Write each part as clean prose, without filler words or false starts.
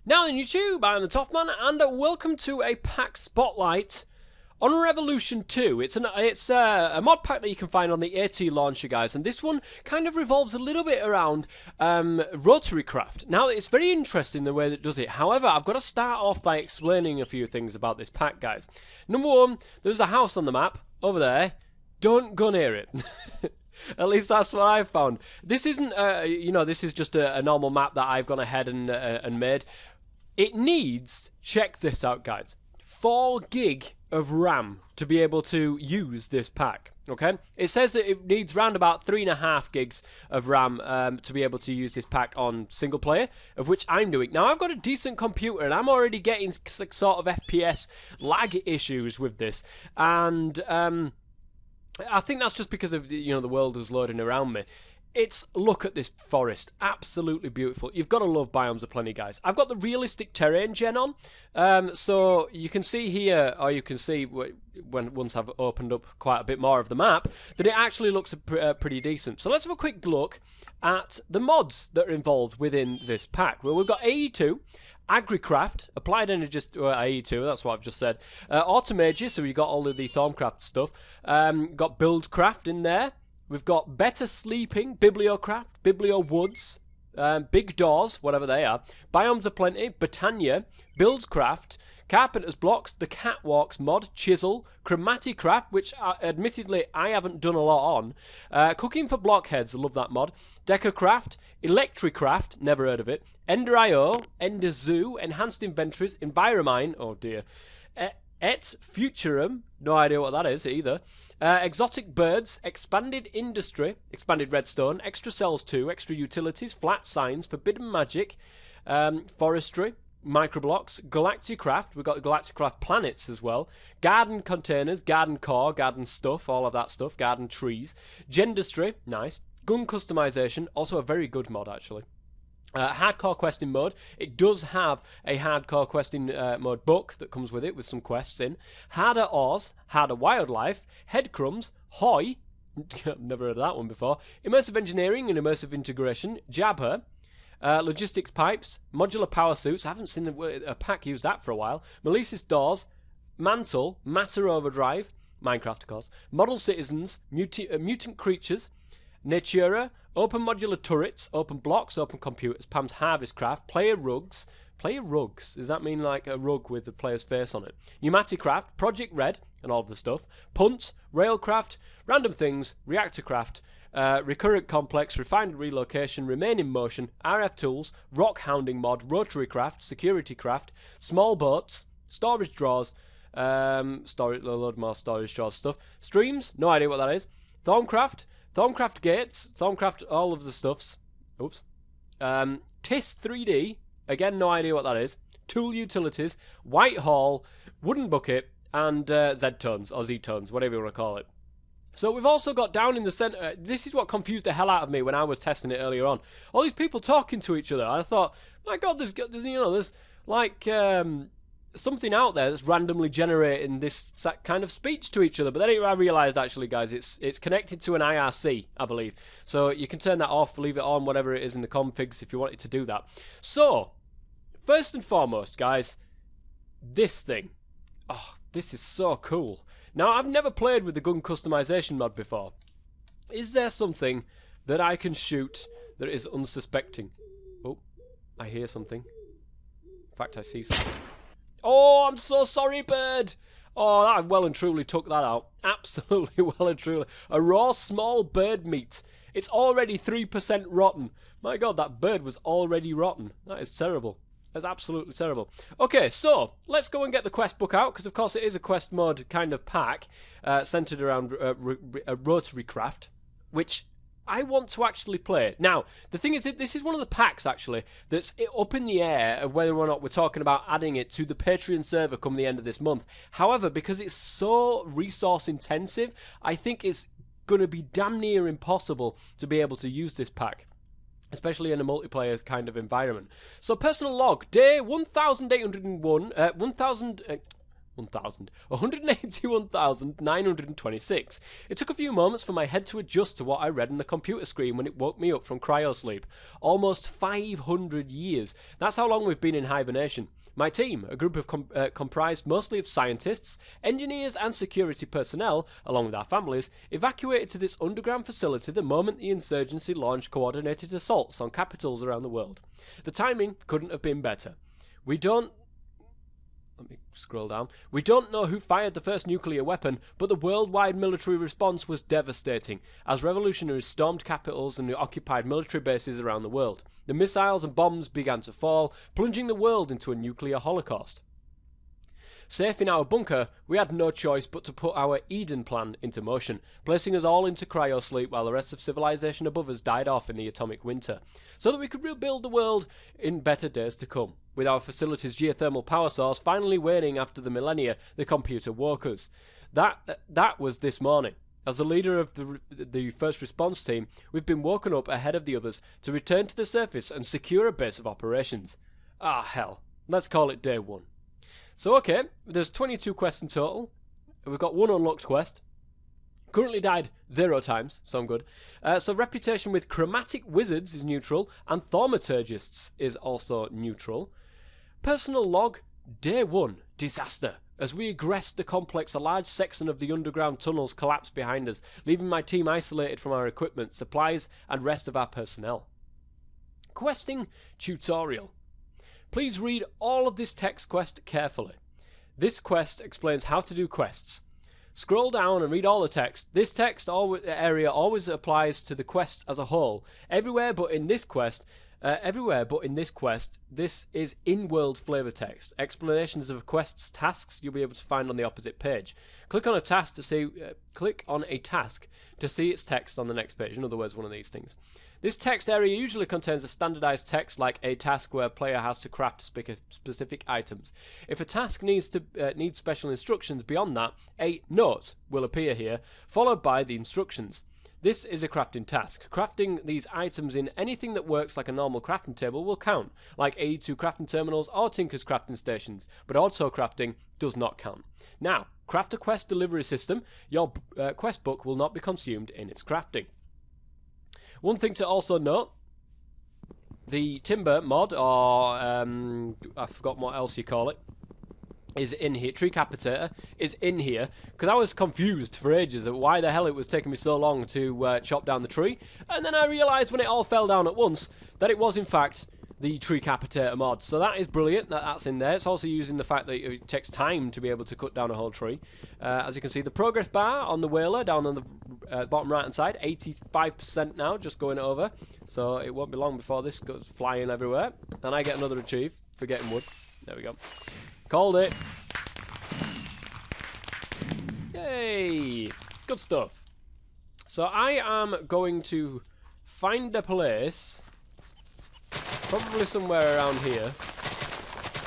Now then YouTube, I'm the TOFF man, and welcome to a pack spotlight on Revolution 2. It's a mod pack that you can find on the ATLauncher, guys, and this one kind of revolves a little bit around RotaryCraft. Now, it's very interesting the way that it does it. However, I've got to start off by explaining a few things about this pack, guys. Number one, there's a house on the map over there. Don't go near it. At least that's what I've found. This isn't, this is just a normal map that I've gone ahead and made. It needs, check this out, guys, 4 gig of RAM to be able to use this pack, okay? It says that it needs round about 3.5 gigs of RAM to be able to use this pack on single player, of which I'm doing. Now, I've got a decent computer, and I'm already getting sort of FPS lag issues with this, and I think that's just because of the world is loading around me. Look at this forest, absolutely beautiful. You've got to love biomes aplenty, guys. I've got the realistic terrain gen on, so you can see here, or you can see once I've opened up quite a bit more of the map, that it actually looks pretty decent. So let's have a quick look at the mods that are involved within this pack. Well, we've got AE2, AgriCraft, Applied Energy, AE2, that's what I've just said. Automagy, so we've got all of the Thorncraft stuff. Got Buildcraft in there. We've got Better Sleeping, Bibliocraft, Biblio Woods, Big Doors, whatever they are, Biomes Aplenty, Botania, Buildcraft, Carpenter's Blocks, the Catwalks mod, Chisel, Chromaticraft, which admittedly I haven't done a lot on, Cooking for Blockheads, I love that mod, Decocraft, Electricraft, never heard of it, Ender.io, Ender Zoo, Enhanced Inventories, Enviromine, oh dear, Et Futurum, no idea what that is either. Exotic Birds, Expanded Industry, Expanded Redstone, Extra Cells 2, Extra Utilities, Flat Signs, Forbidden Magic, Forestry, Microblocks, Galacticraft, we've got Galacticraft Planets as well, Garden Containers, Garden Core, Garden Stuff, all of that stuff, Garden Trees, Gendustry, nice, Gun Customization, also a very good mod actually. Hardcore questing mode. It does have a hardcore questing mode book that comes with it with some quests in. Harder ores, harder wildlife, headcrumbs, Hoi, never heard of that one before, immersive engineering and immersive integration, Jabber, logistics pipes, modular power suits, I haven't seen a pack use that for a while, Melissus doors, mantle, matter overdrive, Minecraft of course, model citizens, mutant creatures, Natura, open modular turrets, open blocks, open computers, Pam's Harvest Craft, player rugs. Player rugs? Does that mean like a rug with the player's face on it? Pneumaticraft, Project Red, and all of the stuff. Punts, Railcraft, Random Things, Reactorcraft, Recurrent Complex, Refined Relocation, Remain in Motion, RF Tools, Rock Hounding Mod, RotaryCraft, SecurityCraft, Small Boats, Storage Drawers, a load more storage drawers stuff. Streams, no idea what that is. Thorncraft Gates, Thorncraft all of the stuffs. Oops. TIS 3D, again no idea what that is. Tool Utilities, Whitehall, Wooden Bucket, and Z-Tones, or Z-Tones, whatever you want to call it. So we've also got down in the centre, this is what confused the hell out of me when I was testing it earlier on. All these people talking to each other. I thought, my God, there's like something out there that's randomly generating this kind of speech to each other. But then I realised, actually, guys, it's connected to an IRC, I believe. So you can turn that off, leave it on, whatever it is in the configs if you wanted to do that. So, first and foremost, guys, this thing. Oh, this is so cool. Now, I've never played with the gun customization mod before. Is there something that I can shoot that is unsuspecting? Oh, I hear something. In fact, I see something. Oh, I'm so sorry, bird. Oh, I well and truly took that out. Absolutely well and truly. A raw, small bird meat. It's already 3% rotten. My God, that bird was already rotten. That is terrible. That's absolutely terrible. Okay, so let's go and get the quest book out, because of course it is a quest mode kind of pack centered around RotaryCraft, which I want to actually play. Now, the thing is, this is one of the packs, actually, that's up in the air of whether or not we're talking about adding it to the Patreon server come the end of this month. However, because it's so resource intensive, I think it's going to be damn near impossible to be able to use this pack, especially in a multiplayer kind of environment. So, personal log, day 1,801, 181,926. It took a few moments for my head to adjust to what I read on the computer screen when it woke me up from cryosleep. Almost 500 years. That's how long we've been in hibernation. My team, a group of comprised mostly of scientists, engineers and security personnel, along with our families, evacuated to this underground facility the moment the insurgency launched coordinated assaults on capitals around the world. The timing couldn't have been better. Let me scroll down. We don't know who fired the first nuclear weapon, but the worldwide military response was devastating, as revolutionaries stormed capitals and occupied military bases around the world. The missiles and bombs began to fall, plunging the world into a nuclear holocaust. Safe in our bunker, we had no choice but to put our Eden plan into motion, placing us all into cryosleep while the rest of civilization above us died off in the atomic winter, so that we could rebuild the world in better days to come. With our facility's geothermal power source finally waning after the millennia, the computer woke us. That was this morning. As the leader of the first response team, we've been woken up ahead of the others to return to the surface and secure a base of operations. Ah, hell. Let's call it day 1. So, okay, there's 22 quests in total. We've got 1 unlocked quest. Currently died 0 times, so I'm good. So reputation with chromatic wizards is neutral, and thaumaturgists is also neutral. Personal log, day 1, disaster. As we egressed the complex, a large section of the underground tunnels collapsed behind us, leaving my team isolated from our equipment, supplies, and rest of our personnel. Questing tutorial. Please read all of this text quest carefully. This quest explains how to do quests. Scroll down and read all the text. This text area always applies to the quest as a whole. Everywhere but in this quest, this is in-world flavor text. Explanations of quests tasks you'll be able to find on the opposite page. Click on a task to see its text on the next page. In other words, one of these things. This text area usually contains a standardized text like a task where a player has to craft specific items. If a task needs special instructions beyond that, a note will appear here, followed by the instructions. This is a crafting task. Crafting these items in anything that works like a normal crafting table will count, like AE2 crafting terminals or Tinker's crafting stations, but auto crafting does not count. Now, craft a quest delivery system. Your quest book will not be consumed in its crafting. One thing to also note, the timber mod, or I forgot what else you call it, is in here. Tree capitator is in here, because I was confused for ages of why the hell it was taking me so long to chop down the tree, and then I realised when it all fell down at once that it was in fact the tree capitator mod. So that is brilliant that that's in there. It's also using the fact that it takes time to be able to cut down a whole tree. As you can see, the progress bar on the whaler down on the bottom right hand side, 85% now, just going over. So it won't be long before this goes flying everywhere, and I get another achieve for getting wood. There we go. Called it. Yay! Good stuff. So I am going to find a place, probably somewhere around here,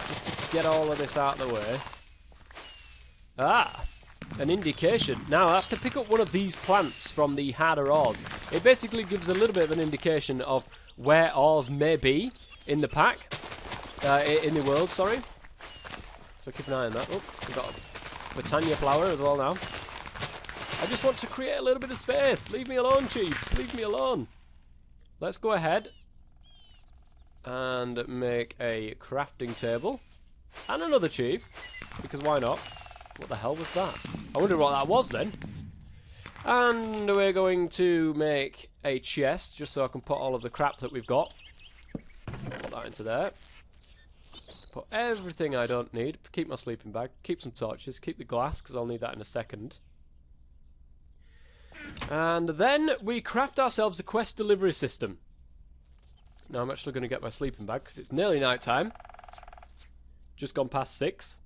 just to get all of this out of the way. Ah! An indication. Now that's to pick up one of these plants from the harder ores. It basically gives a little bit of an indication of where ores may be in the pack, in the world, sorry. So keep an eye on that. Oh, we've got a Britannia flower as well now. I just want to create a little bit of space. Leave me alone, Chiefs. Leave me alone. Let's go ahead and make a crafting table. And another chief, because why not? What the hell was that? I wonder what that was then. And we're going to make a chest, just so I can put all of the crap that we've got. Put that into there. Put everything I don't need. Keep my sleeping bag. Keep some torches. Keep the glass, because I'll need that in a second. And then we craft ourselves a quest delivery system. Now I'm actually going to get my sleeping bag, because it's nearly night time. Just gone past 6.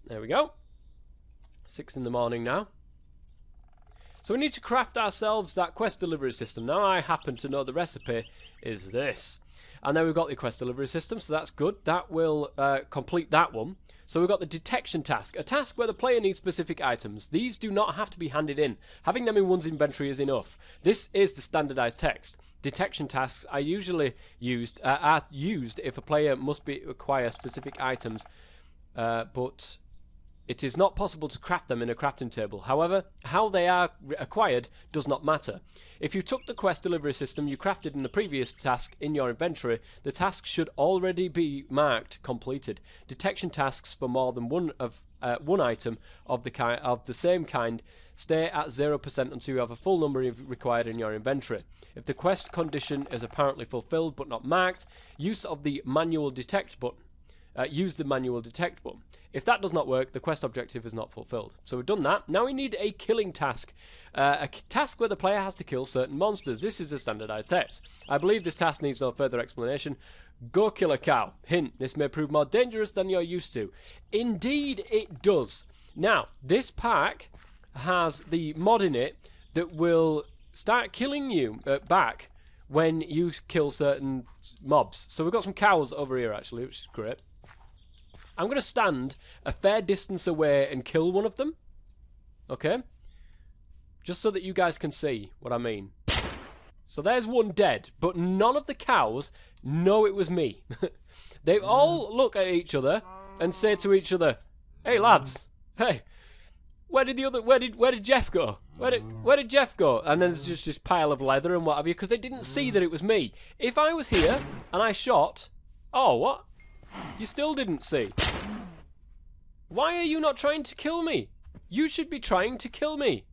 There we go. 6 in the morning now. So we need to craft ourselves that quest delivery system. Now I happen to know the recipe is this. And then we've got the quest delivery system, so that's good. That will complete that one. So we've got the detection task, a task where the player needs specific items. These do not have to be handed in. Having them in one's inventory is enough. This is the standardized text. Detection tasks are usually used if a player must acquire specific items but it is not possible to craft them in a crafting table. However, how they are acquired does not matter. If you took the quest delivery system you crafted in the previous task in your inventory, the task should already be marked completed. Detection tasks for more than one item of the same kind stay at 0% until you have a full number required in your inventory. If the quest condition is apparently fulfilled but not marked, use the manual detect button. If that does not work, the quest objective is not fulfilled. So we've done that. Now we need a killing task. A task where the player has to kill certain monsters. This is a standardized test. I believe this task needs no further explanation. Go kill a cow. Hint, this may prove more dangerous than you're used to. Indeed it does. Now, this pack has the mod in it that will start killing you back when you kill certain mobs. So we've got some cows over here actually, which is great. I'm going to stand a fair distance away and kill one of them. Okay? Just so that you guys can see what I mean. So there's one dead, but none of the cows know it was me. They all look at each other and say to each other, "Hey lads, hey, where did Jeff go? Where did Jeff go?" And then there's just this pile of leather and what have you, because they didn't see that it was me. If I was here and I shot, oh, what? You still didn't see. Why are you not trying to kill me? You should be trying to kill me.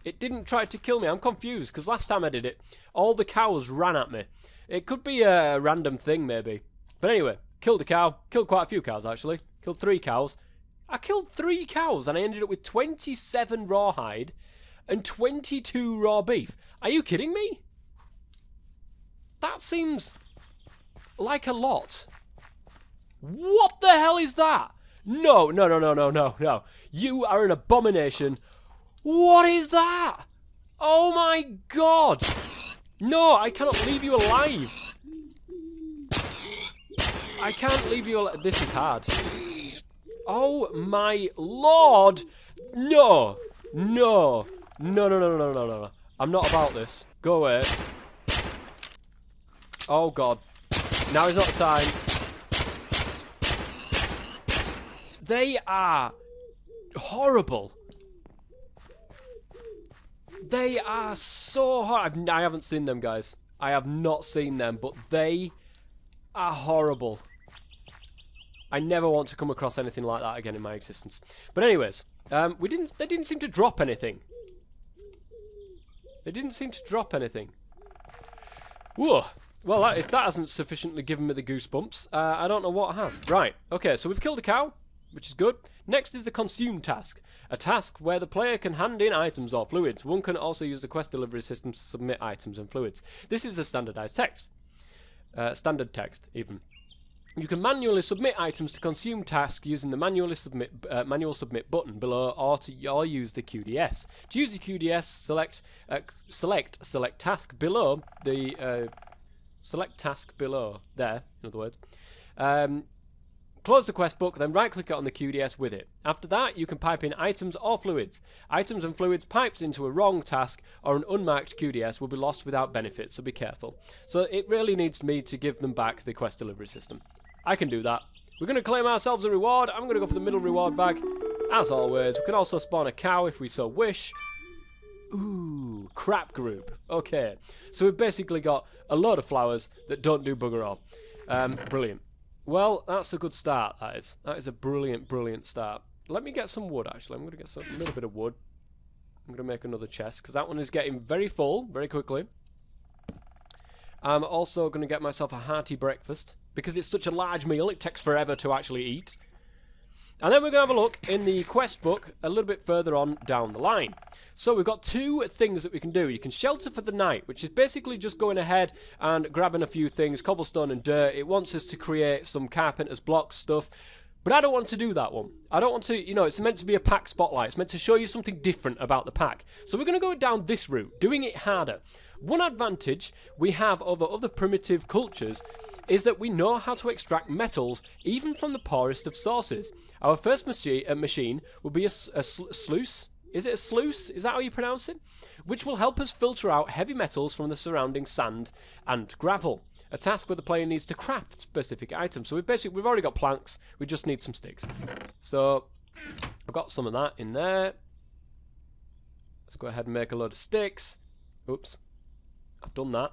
It didn't try to kill me. I'm confused, because last time I did it, all the cows ran at me. It could be a random thing, maybe. But anyway, killed a cow. Killed quite a few cows, actually. Killed 3 cows. I killed 3 cows, and I ended up with 27 rawhide and 22 raw beef. Are you kidding me? That seems like a lot. What the hell is that? No. You are an abomination. What is that? Oh my god. No, I cannot leave you alive. I can't leave you alive. This is hard. Oh my lord. No. I'm not about this. Go away. Oh god. Now is not the time. They are horrible. They are so horrible. I haven't seen them, guys. I have not seen them, but they are horrible. I never want to come across anything like that again in my existence. But anyways, they didn't seem to drop anything. They didn't seem to drop anything. Whoa. Well, if that hasn't sufficiently given me the goosebumps, I don't know what has. Right, okay, so we've killed a cow, which is good. Next is the consume task, a task where the player can hand in items or fluids. One can also use the quest delivery system to submit items and fluids. This is a standardized text. Standard text, even. You can manually submit items to consume task using the manual submit button below, or use the QDS. To use the QDS, select task below the select task below there. In other words, close the quest book, then right-click on the QDS with it. After that, you can pipe in items or fluids. Items and fluids piped into a wrong task or an unmarked QDS will be lost without benefit, so be careful. So it really needs me to give them back the quest delivery system. I can do that. We're going to claim ourselves a reward. I'm going to go for the middle reward bag, as always. We can also spawn a cow if we so wish. Ooh, crap group. Okay, so we've basically got a load of flowers that don't do bugger all. Brilliant. Well, that's a good start, that is. That is a brilliant, brilliant start. Let me get some wood, actually. I'm going to get a little bit of wood. I'm going to make another chest, because that one is getting very full, very quickly. I'm also going to get myself a hearty breakfast, because it's such a large meal, it takes forever to actually eat. And then we're going to have a look in the quest book a little bit further on down the line. So we've got 2 things that we can do. You can shelter for the night, which is basically just going ahead and grabbing a few things, cobblestone and dirt. It wants us to create some carpenter's blocks stuff. But I don't want to do that one. I don't want to, you know, it's meant to be a pack spotlight. It's meant to show you something different about the pack. So we're going to go down this route, doing it harder. One advantage we have over other primitive cultures is that we know how to extract metals even from the poorest of sources. Our first machine will be a sluice. Is it a sluice? Is that how you pronounce it? Which will help us filter out heavy metals from the surrounding sand and gravel. a task where the player needs to craft specific items. So we've already got planks, we just need some sticks. So I've got some of that in there. Let's go ahead and make a load of sticks. Oops, I've done that.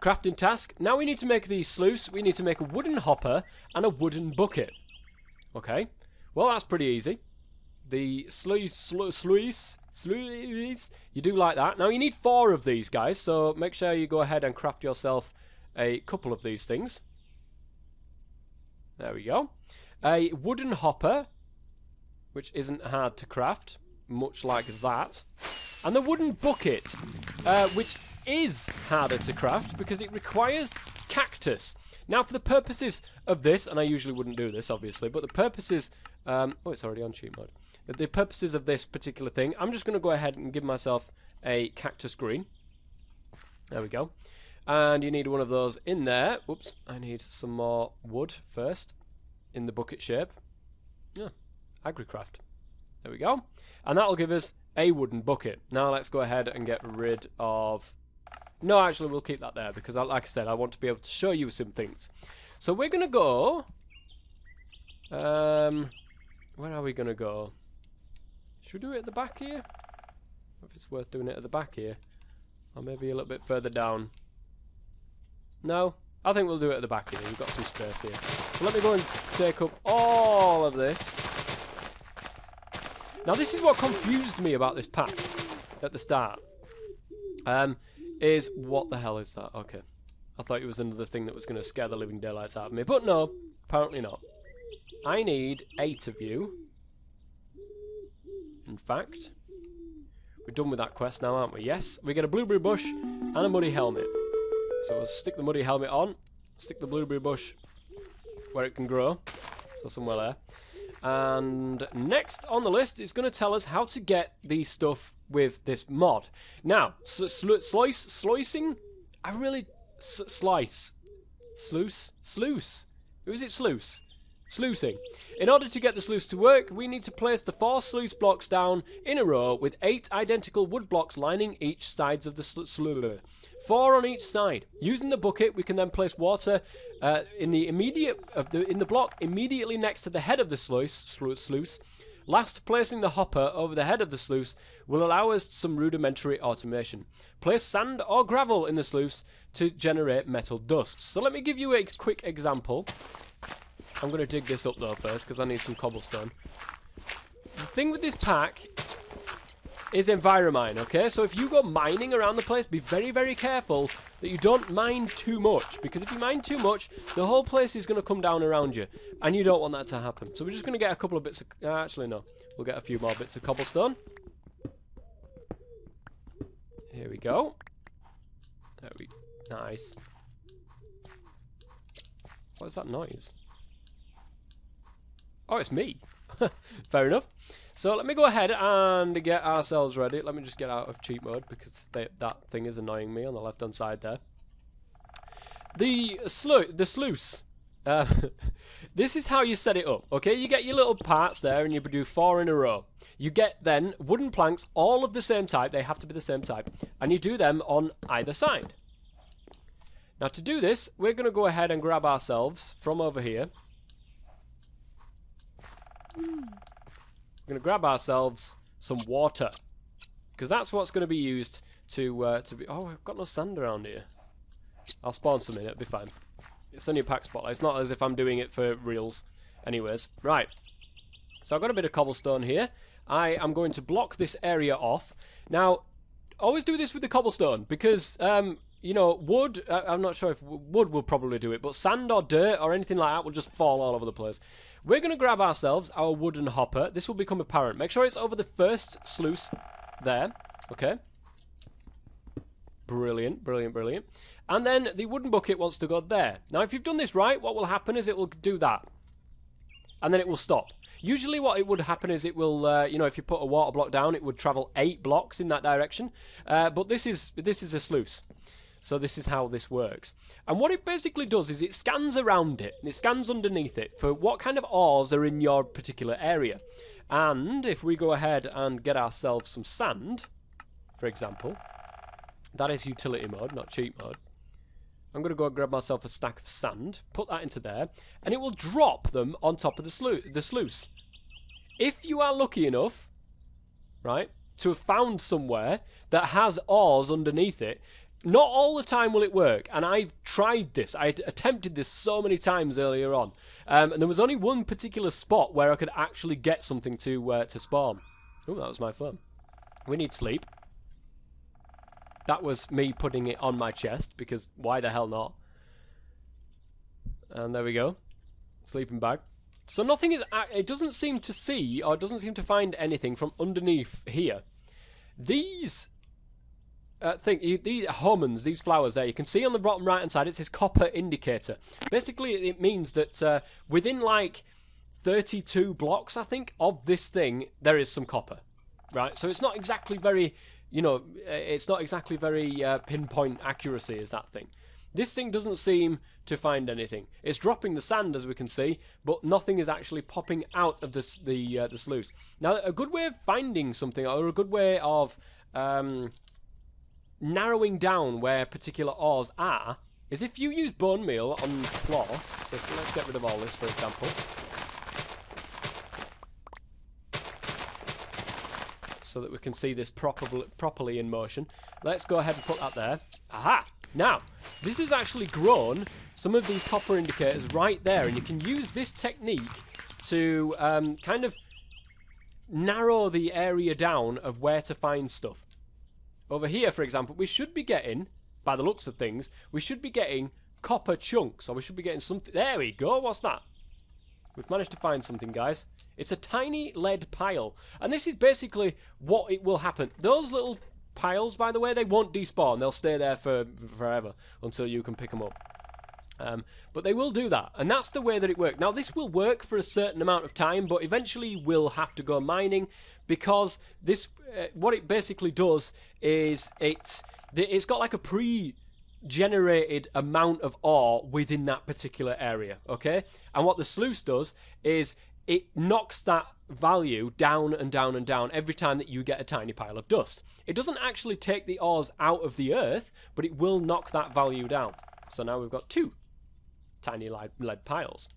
Crafting task. Now we need to make the sluice. We need to make a wooden hopper and a wooden bucket. Okay, well that's pretty easy. The sluice, you do like that. Now you need 4 of these guys, so make sure you go ahead and craft yourself a couple of these things. There we go. A wooden hopper, which isn't hard to craft, much like that. And the wooden bucket, which is harder to craft because it requires cactus. Now for the purposes of this, and I usually wouldn't do this obviously, but the purposes, oh it's already on cheat mode. The purposes of this particular thing, I'm just going to go ahead and give myself a cactus green. There we go. And you need one of those in there. Oops, I need some more wood first in the bucket shape. Yeah, AgriCraft. There we go. And that'll give us a wooden bucket. Now let's go ahead and get rid of... No, actually we'll keep that there because like I said, I want to be able to show you some things. So we're going to go... where are we going to go? Should we do it at the back here? If it's worth doing it at the back here. Or maybe a little bit further down. No, I think we'll do it at the back here. We've got some space here. So let me go and take up all of this. Now this is what confused me about this pack at the start. Is what the hell is that? Okay. I thought it was another thing that was going to scare the living daylights out of me. But no, apparently not. I need 8 of you. In fact, we're done with that quest now, aren't we? Yes, we get a blueberry bush and a muddy helmet. So we'll stick the muddy helmet on, stick the blueberry bush where it can grow, so somewhere there. And next on the list is going to tell us how to get the stuff with this mod. Now, slicing? I really... Slice. Sluice? Sluice. Who is it? Sluice. Sluicing. In order to get the sluice to work, we need to place the 4 sluice blocks down in a row with 8 identical wood blocks lining each sides of the sluice. 4 on each side. Using the bucket, we can then place water in the block immediately next to the head of the sluice. Last, placing the hopper over the head of the sluice will allow us some rudimentary automation. Place sand or gravel in the sluice to generate metal dust. So let me give you a quick example. I'm going to dig this up though first because I need some cobblestone. The thing with this pack is enviromine, okay? So if you go mining around the place, be very, very careful that you don't mine too much, because if you mine too much, the whole place is going to come down around you, and you don't want that to happen. So we're just going to get a couple of bits of... actually, no. We'll get a few more bits of cobblestone. Here we go. There we... Nice. What is that noise? Oh, it's me. Fair enough. So let me go ahead and get ourselves ready. Let me just get out of cheat mode because that thing is annoying me on the left-hand side there. The sluice. This is how you set it up, okay? You get your little parts there and you do 4 in a row. You get then wooden planks, all of the same type. They have to be the same type. And you do them on either side. Now to do this, we're going to go ahead and grab ourselves from over here. We're going to grab ourselves some water, because that's what's going to be used to be... Oh, I've got no sand around here. I'll spawn some in, it'll be fine. It's only a pack spotlight. It's not as if I'm doing it for reals. Anyways, right. So I've got a bit of cobblestone here. I am going to block this area off. Now, always do this with the cobblestone, because... you know, wood, I'm not sure if wood will probably do it, but sand or dirt or anything like that will just fall all over the place. We're going to grab ourselves our wooden hopper. This will become apparent. Make sure it's over the first sluice there. Okay. Brilliant, brilliant, brilliant. And then the wooden bucket wants to go there. Now, if you've done this right, what will happen is it will do that. And then it will stop. Usually what it would happen is it will, you know, if you put a water block down, it would travel 8 blocks in that direction. But this is a sluice. So this is how this works. And what it basically does is it scans around it, and it scans underneath it for what kind of ores are in your particular area. And if we go ahead and get ourselves some sand, for example, that is utility mode, not cheat mode. I'm going to go and grab myself a stack of sand, put that into there, and it will drop them on top of the sluice. If you are lucky enough, right, to have found somewhere that has ores underneath it, not all the time will it work, and I've tried this. I attempted this so many times earlier on, and there was only one particular spot where I could actually get something to spawn. Oh, that was my phone. We need sleep. That was me putting it on my chest, because why the hell not? And there we go. Sleeping bag. So nothing is... It doesn't seem to see, or doesn't seem to find anything from underneath here. These... these homons, these flowers there, you can see on the bottom right hand side, it says copper indicator. Basically, it means that within like 32 blocks, I think, of this thing, there is some copper. Right? So it's not exactly very... You know, it's not exactly very pinpoint accuracy as that thing. This thing doesn't seem to find anything. It's dropping the sand, as we can see, but nothing is actually popping out of the sluice. Now, a good way of finding something, or a good way of narrowing down where particular ores are, is if you use bone meal on the floor. So let's get rid of all this, for example. So that we can see this properly in motion. Let's go ahead and put that there. Aha! Now, this has actually grown some of these copper indicators right there, and you can use this technique to kind of narrow the area down of where to find stuff. Over here, for example, we should be getting, by the looks of things, we should be getting copper chunks, or we should be getting something. There we go, what's that? We've managed to find something, guys. It's a tiny lead pile. And this is basically what it will happen. Those little piles, by the way, they won't despawn. They'll stay there forever until you can pick them up. But they will do that. And that's the way that it works. Now, this will work for a certain amount of time, but eventually we'll have to go mining, because this, what it basically does is it's got like a pre-generated amount of ore within that particular area, okay? And what the sluice does is it knocks that value down and down and down every time that you get a tiny pile of dust. It doesn't actually take the ores out of the earth, but it will knock that value down. So now we've got 2 tiny lead piles.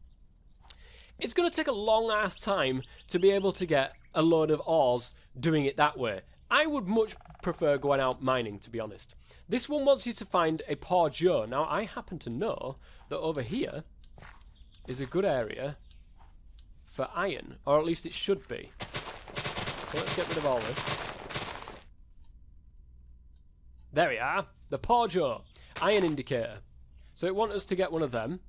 It's going to take a long-ass time to be able to get a load of ores doing it that way. I would much prefer going out mining, to be honest. This one wants you to find a Joe. Now, I happen to know that over here is a good area for iron, or at least it should be. So let's get rid of all this. There we are, the Joe iron indicator. So it wants us to get one of them,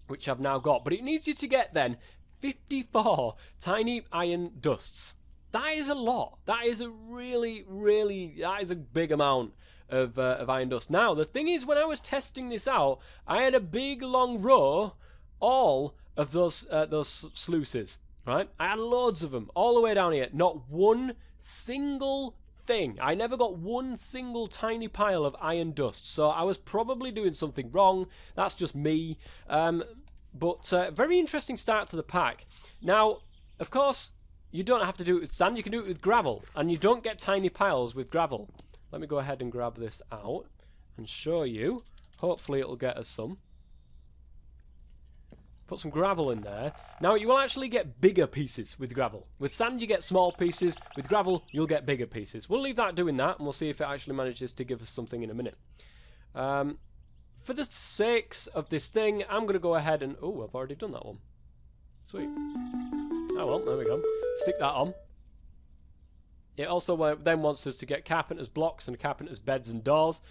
which I've now got, but it needs you to get then 54 tiny iron dusts. That is a lot. That is a that is a big amount of iron dust. Now, the thing is, when I was testing this out, I had a big long row all of those sluices, right? I had loads of them all the way down here. Not one single thing. I never got one single tiny pile of iron dust. So I was probably doing something wrong. That's just me. But very interesting start to the pack. Now, of course, you don't have to do it with sand. You can do it with gravel. And you don't get tiny piles with gravel. Let me go ahead and grab this out and show you. Hopefully it'll get us some. Put some gravel in there. Now, you will actually get bigger pieces with gravel. With sand, you get small pieces. With gravel, you'll get bigger pieces. We'll leave that doing that, and we'll see if it actually manages to give us something in a minute. For the sakes of this thing, I'm going to go ahead and... Oh, I've already done that one. Sweet. Oh, well, there we go. Stick that on. It also then wants us to get carpenter's blocks and carpenter's beds and doors.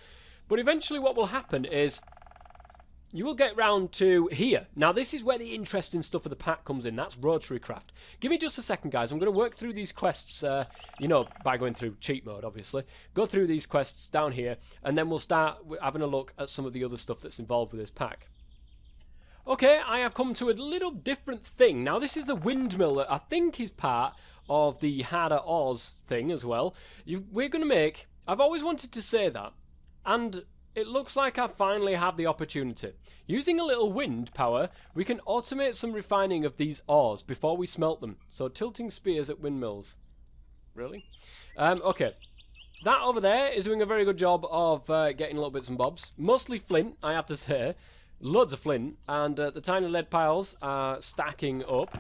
But eventually what will happen is... you will get round to here. Now, this is where the interesting stuff of the pack comes in. That's RotaryCraft. Give me just a second, guys. I'm going to work through these quests, you know, by going through cheat mode, obviously. Go through these quests down here, and then we'll start having a look at some of the other stuff that's involved with this pack. Okay, I have come to a little different thing. Now, this is the windmill that I think is part of the harder ores thing as well. We're going to make... I've always wanted to say that. And... it looks like I finally have the opportunity. Using a little wind power, we can automate some refining of these ores before we smelt them. So tilting spears at windmills. Really? Okay. that over there is doing a very good job of getting little bits and bobs. Mostly flint, I have to say. Loads of flint. And the tiny lead piles are stacking up.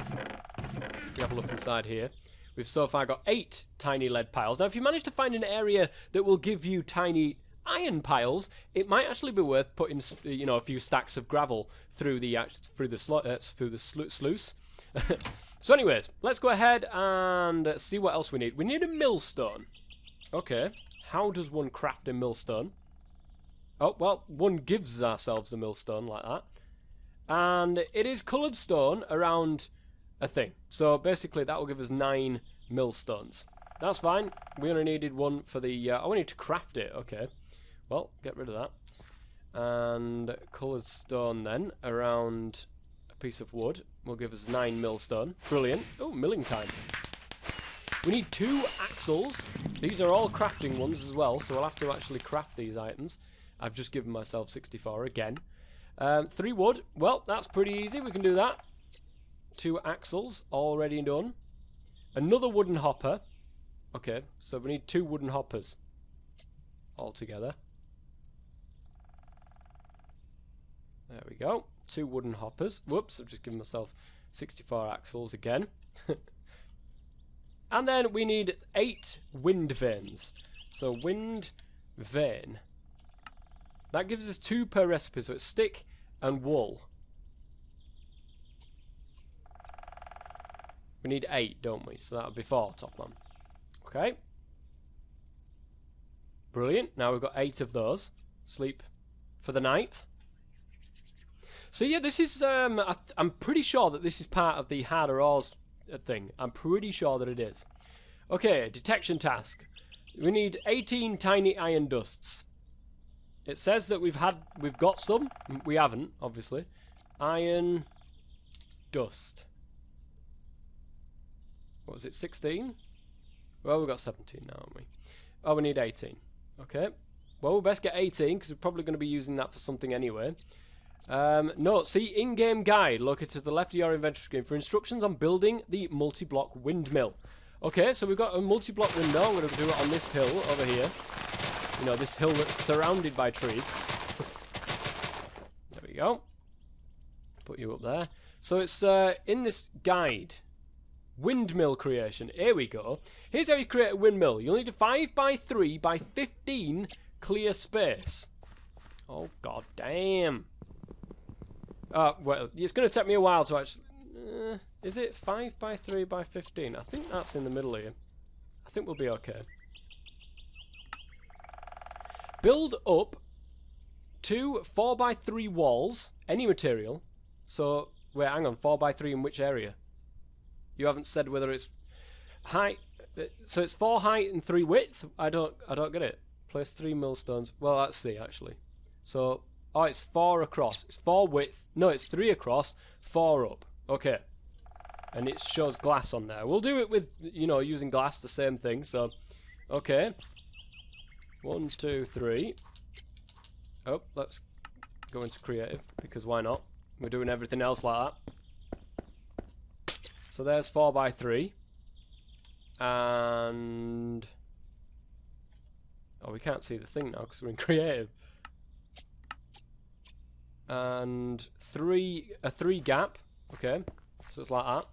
If you have a look inside here. We've so far got 8 tiny lead piles. Now, if you manage to find an area that will give you tiny iron piles, it might actually be worth putting, you know, a few stacks of gravel through the sluice. So, anyways, let's go ahead and see what else we need. We need a millstone. Okay, how does one craft a millstone? Oh, well, one gives ourselves a millstone like that. And it is coloured stone around a thing. So basically that will give us 9 millstones. That's fine. We only needed one for the... oh, we need to craft it. Okay. Well, get rid of that. And coloured stone then around a piece of wood will give us 9 millstone. Brilliant. Oh, milling time. We need 2 axles. These are all crafting ones as well, so I'll have to actually craft these items. I've just given myself 64 again. 3 wood. Well, that's pretty easy. We can do that. 2 axles, already done. Another wooden hopper. Okay, so we need 2 wooden hoppers altogether. There we go. 2 wooden hoppers. Whoops, I've just given myself 64 axles again. And then we need 8 wind vanes. So wind vane. That gives us 2 per recipe, so it's stick and wool. We need 8, don't we? So that'll be 4, Toff Man. Okay. Brilliant. Now we've got 8 of those. Sleep for the night. So yeah, this is, I'm pretty sure that this is part of the harder ores thing. I'm pretty sure that it is. Okay, detection task. We need 18 tiny iron dusts. It says that we've got some. We haven't, obviously. Iron dust. What was it, 16? Well, we've got 17 now, haven't we? Oh, we need 18. Okay. Well, we best get 18, because we're probably going to be using that for something anyway. No, see, in-game guide located to the left of your inventory screen for instructions on building the multi-block windmill. Okay, so we've got a multi-block window. I'm going to do it on this hill over here. You know, this hill that's surrounded by trees. There we go. Put you up there. So it's in this guide. Windmill creation. Here we go. Here's how you create a windmill. You'll need a 5x3 by 15 clear space. Oh, god damn. Well, it's going to take me a while to actually... is it 5x3 by 15? I think that's in the middle here. I think we'll be okay. Build up 2 4x3 walls. Any material. So, wait, hang on. 4x3 in which area? You haven't said whether it's height. So it's 4 height and 3 width. I don't get it. Place 3 millstones. Well, let's see actually. So, oh, it's 4 across. It's 4 width. No, it's 3 across, 4 up. Okay. And it shows glass on there. We'll do it with, you know, using glass, the same thing. So, okay. 1, 2, 3. Oh, let's go into creative because why not? We're doing everything else like that. So there's 4x3. And... oh, we can't see the thing now because we're in creative. And a 3 gap. Okay. So it's like that.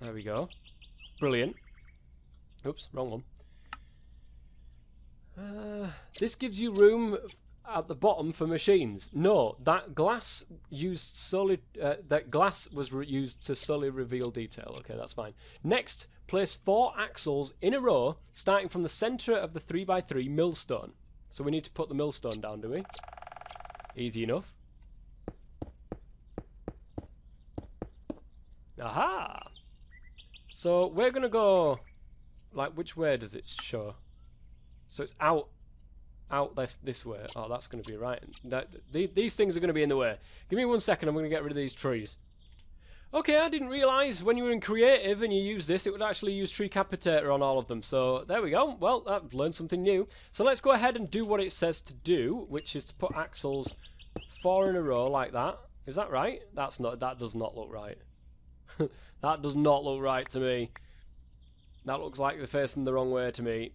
There we go. Brilliant. Oops, wrong one. This gives you room at the bottom for machines. No, that glass used solely. That glass was used to solely reveal detail. Okay, that's fine. Next, place 4 axles in a row, starting from the center of the 3x3 millstone. So we need to put the millstone down, do we? Easy enough. Aha! So we're gonna go. Like, which way does it show? So it's out this way. Oh, that's going to be right. These things are going to be in the way. Give me 1 second, I'm going to get rid of these trees. Okay, I didn't realise when you were in creative and you use this, it would actually use tree capitator on all of them. So, there we go. Well, I've learned something new. So let's go ahead and do what it says to do, which is to put axles 4 in a row like that. Is that right? That does not look right. That does not look right to me. That looks like they're facing the wrong way to me.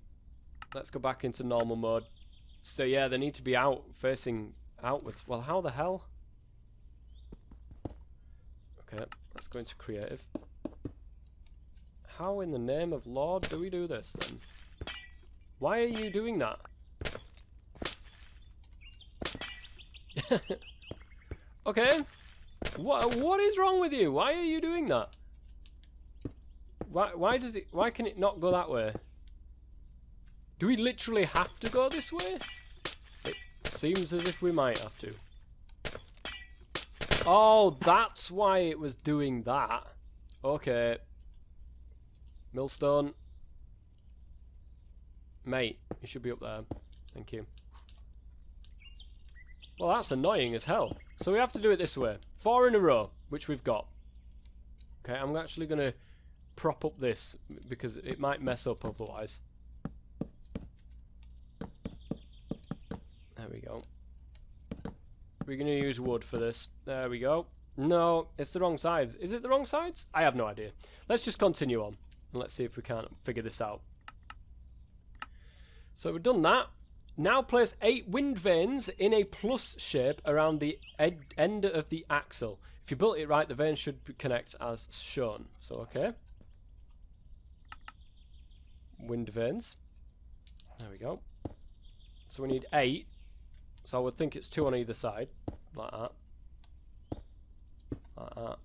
Let's go back into normal mode. So yeah, they need to be out, facing outwards. Well, how the hell? Okay, let's go into creative. How in the name of Lord do we do this then? Why are you doing that? Okay. What is wrong with you? Why are you doing that? Why can it not go that way? Do we literally have to go this way? It seems as if we might have to. Oh, that's why it was doing that. Okay. Millstone. Mate, you should be up there. Thank you. Well, that's annoying as hell. So we have to do it this way. 4 in a row, which we've got. Okay, I'm actually going to prop up this because it might mess up otherwise. There we go. We're going to use wood for this. There we go. No, it's the wrong sides. Is it the wrong sides? I have no idea. Let's just continue on. And let's see if we can't figure this out. So we've done that. Now place 8 wind vanes in a plus shape around the end of the axle. If you built it right, the vanes should connect as shown. So, okay. Wind vanes. There we go. So we need 8. So I would think it's 2 on either side. Like that. Like that.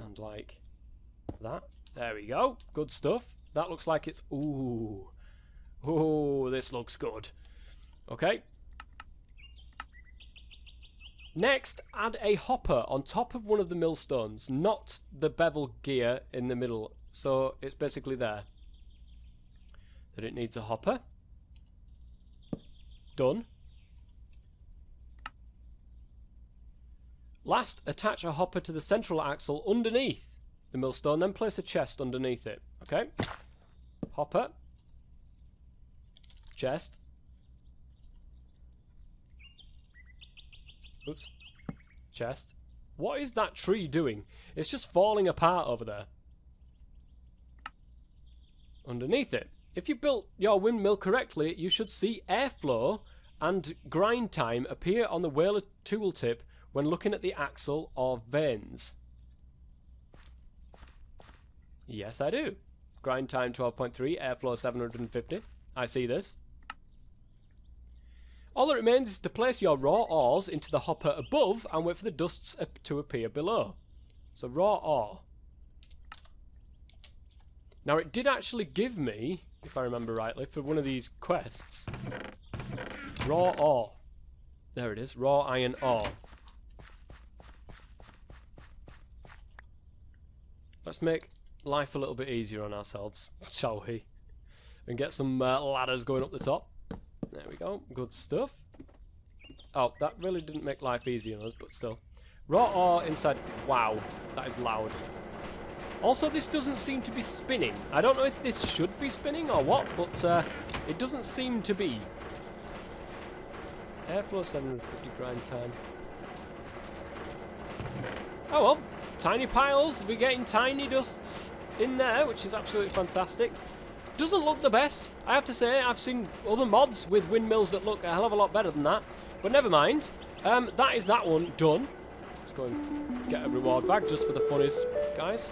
And like that. There we go. Good stuff. That looks like it's... Ooh. Ooh, this looks good. Okay. Next, add a hopper on top of one of the millstones, not the bevel gear in the middle. So it's basically there. That it needs a hopper. Done. Last, attach a hopper to the central axle underneath the millstone, then place a chest underneath it. Okay. Hopper. Chest. Oops. Chest. What is that tree doing? It's just falling apart over there. Underneath it. If you built your windmill correctly, you should see airflow and grind time appear on the whaler tooltip when looking at the axle or vanes. Yes, I do. Grind time 12.3, airflow 750. I see this. All that remains is to place your raw ores into the hopper above and wait for the dusts to appear below. So raw ore. Now it did actually give me, if I remember rightly, for one of these quests, raw ore. There it is, raw iron ore. Let's make life a little bit easier on ourselves, shall we? And get some ladders going up the top. There we go. Good stuff. Oh, that really didn't make life easy on us, but still. Raw ore inside. Wow, that is loud. Also, this doesn't seem to be spinning. I don't know if this should be spinning or what, but it doesn't seem to be. Airflow 750 grind time. Oh well, tiny piles. We're getting tiny dusts in there, which is absolutely fantastic. Doesn't look the best, I have to say. I've seen other mods with windmills that look a hell of a lot better than that. But never mind. That is that one done. Let's go and get a reward bag just for the funnies, guys.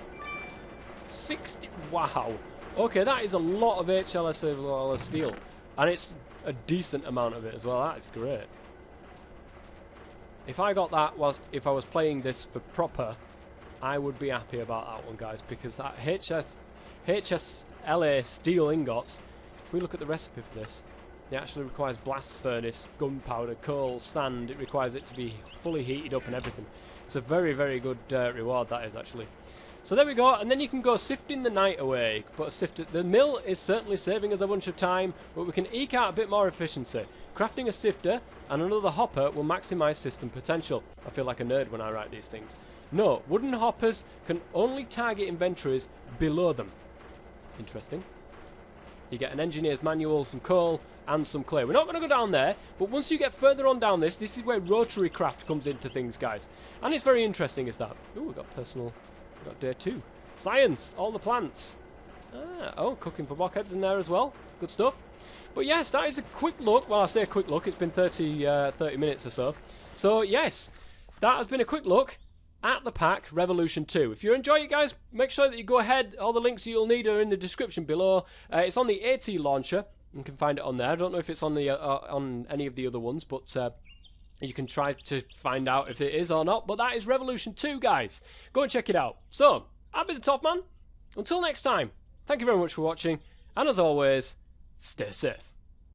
60. Wow. Okay, that is a lot of HLS steel. And it's a decent amount of it as well. That is great. If I got that if I was playing this for proper, I would be happy about that one, guys. Because that HSLA steel ingots, if we look at the recipe for this, it actually requires blast furnace, gunpowder, coal, sand. It requires it to be fully heated up and everything. It's a very, very good reward, that is, actually. So there we go, and then you can go sifting the night away. Put a sifter. The mill is certainly saving us a bunch of time, but we can eke out a bit more efficiency. Crafting a sifter and another hopper will maximise system potential. I feel like a nerd when I write these things. No, wooden hoppers can only target inventories below them. Interesting. You get an engineer's manual, some coal, and some clay. We're not going to go down there, but once you get further on down this is where RotaryCraft comes into things, guys. And it's very interesting, is that. Ooh, we've got personal... We've got day 2. Science! All the plants. Oh, cooking for blockheads in there as well. Good stuff. But yes, that is a quick look. Well, I say a quick look. It's been 30 minutes or so. So yes, that has been a quick look at the pack Revolution 2. If you enjoy it, guys, make sure that you go ahead. All the links you'll need are in the description below. It's on the ATLauncher. You can find it on there. I don't know if it's on the on any of the other ones, but you can try to find out if it is or not. But that is Revolution 2, guys. Go and check it out. So, I've been the Toff Man. Until next time, thank you very much for watching. And as always, stay safe.